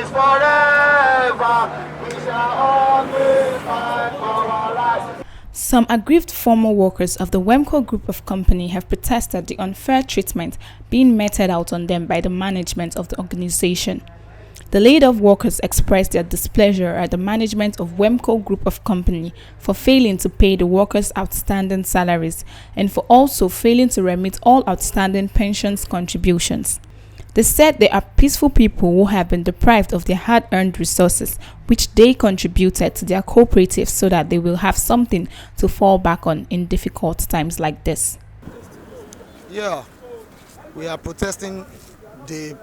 justice forever. We shall always fight for our rights. Some aggrieved former workers of the Wempco Group of Company have protested the unfair treatment being meted out on them by the management of the organization. The laid-off workers expressed their displeasure at the management of Wempco Group of Company for failing to pay the workers' outstanding salaries and for also failing to remit all outstanding pensions contributions. They said they are peaceful people who have been deprived of their hard-earned resources, which they contributed to their cooperatives so that they will have something to fall back on in difficult times like this. Yeah, we are protesting the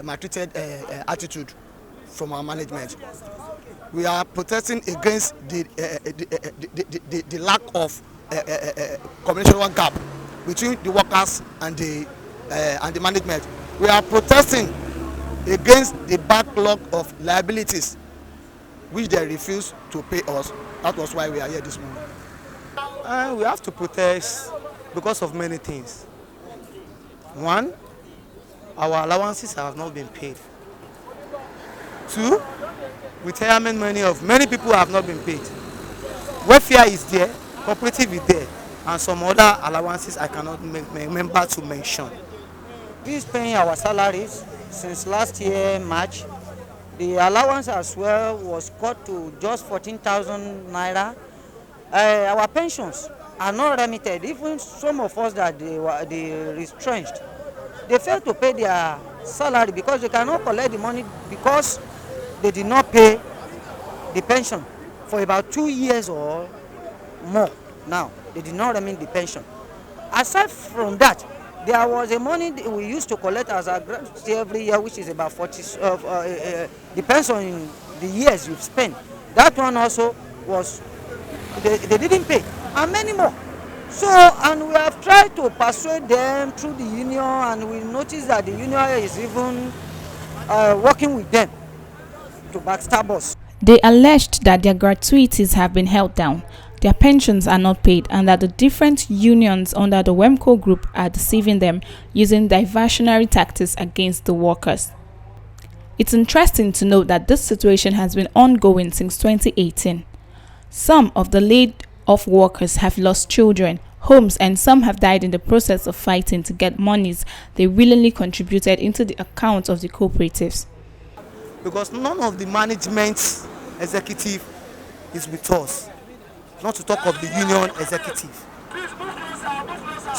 maltreated attitude from our management. We are protesting against the lack of communication gap between the workers and the management. We are protesting against the backlog of liabilities which they refuse to pay us. That was why we are here this morning. We have to protest because of many things. One, our allowances have not been paid. Two, retirement money of many people have not been paid. Welfare is there, cooperative is there, and some other allowances I cannot remember to mention. We is paying our salaries since last year, March. The allowance as well was cut to just 14,000 naira. Our pensions are not remitted. Even some of us that they retrenched, they failed to pay their salary because they cannot collect the money because they did not pay the pension for about 2 years or more. Now they did not remit the pension. Aside from that, there was a money that we used to collect as a gratuity every year, which is about 40. Depends on the years you've spent. That one also was they didn't pay, and many more. So, and we have tried to persuade them through the union, and we noticed that the union is even working with them to backstab us. They alleged that their gratuities have been held down, their pensions are not paid, and that the different unions under the Wempco Group are deceiving them using diversionary tactics against the workers. It's interesting to note that this situation has been ongoing since 2018. Some of the laid-off workers have lost children, homes, and some have died in the process of fighting to get monies they willingly contributed into the accounts of the cooperatives. Because none of the management executive is with us, not to talk of the union executive,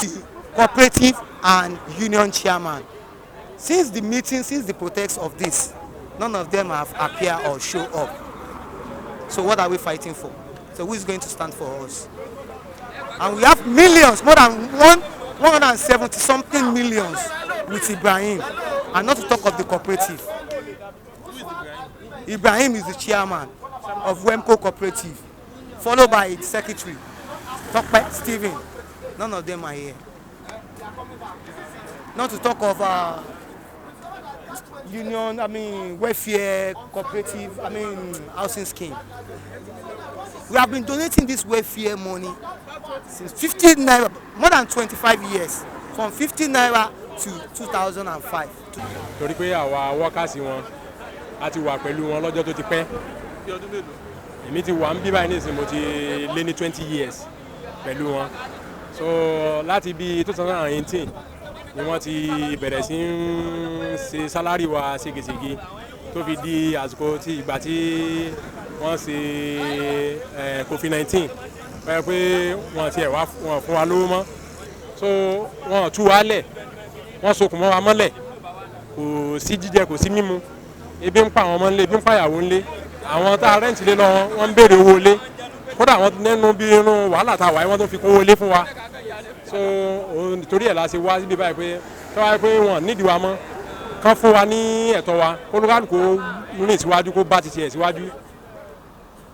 the cooperative and union chairman. Since the meeting, since the protest of this, none of them have appeared or show up. So what are we fighting for? So who is going to stand for us? And we have millions, more than 170 something millions with Ibrahim, and not to talk of the cooperative. Ibrahim is the chairman of Wempco Cooperative, followed by its secretary, Dr. Stephen. None of them are here. Not to talk of union, welfare, cooperative, housing scheme. We have been donating this welfare money since 50 naira, more than 25 years, from 50 naira to 2005. Torí pé àwa workers wọn a ti wà pẹ̀lú wọn lọ́jọ́ tó ti pẹ́. Èmi ti wà ń bí báyìí nísìnyí mo ti lé ní 20 years pẹ̀lú wọn. So láti bí 2018 ni wọ́n ti bẹ̀rẹ̀ sí ń ṣe sálárì wa ségesège tó fi di àsìkò tí ìgbà tí wọ́n ṣe COVID-19 pé wọ́n ti ẹ̀ wá fún wa lówó mọ́. So wọ́n tú wa lẹ̀, wọ́n sokùn mọ́ wa mọ́lẹ̀, kò sí jíjẹ kò sí mímu, ebi ń pa àwọn ọmọ ńlé, ebi ń pa ìyàwó ńlé, àwọn tá a rẹ́ǹtì lé lọ wọ́n ń béèrè owó lé, kódà wọ́n nínú bí inú wàhálà tá a wà wọ́n tó fi kówó lé fún wa. So torí ẹ̀ la ṣe wá síbí báyìí pé tọ́wá pé wọ́n nídìí wa mọ́ kán fún wa ní ẹ̀tọ́ wa, olúkálùkù rìn síwájú kó bá ti tiẹ̀ síwájú.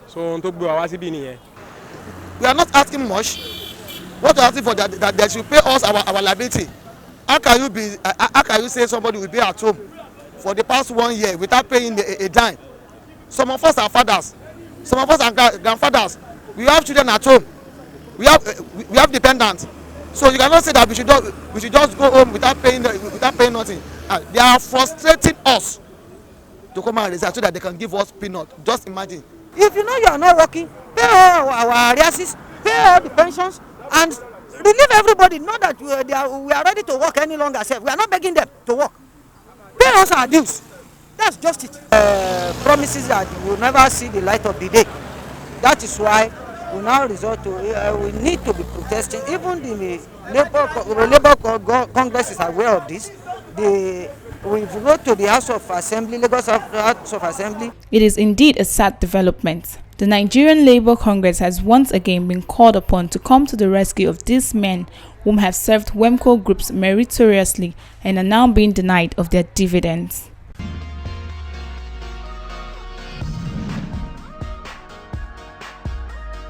So ohun tó gbé wa wá síbí nìyẹn. We are not asking much. What we are asking for that they should pay us our liability. How can you say somebody will be at home for the past 1 year without paying a dime? Some of us are fathers, some of us are grandfathers. We have children at home. We have dependents. So you cannot say that we should just go home without paying nothing. They are frustrating us to come and resign so that they can give us peanut. Just imagine. If you know you are not working, pay all our arrears, pay all the pensions, and relieve everybody. Not that we are ready to work any longer. We are not begging them to work. Pay us our dues. That's just it. Promises that we will never see the light of the day. That is why we now resort to, we need to be protesting. Even the Labour Congress is aware of this. We've wrote to the House of Assembly, Lagos House of Assembly. It is indeed a sad development. The Nigerian Labour Congress has once again been called upon to come to the rescue of these men whom have served Wempco groups meritoriously and are now being denied of their dividends.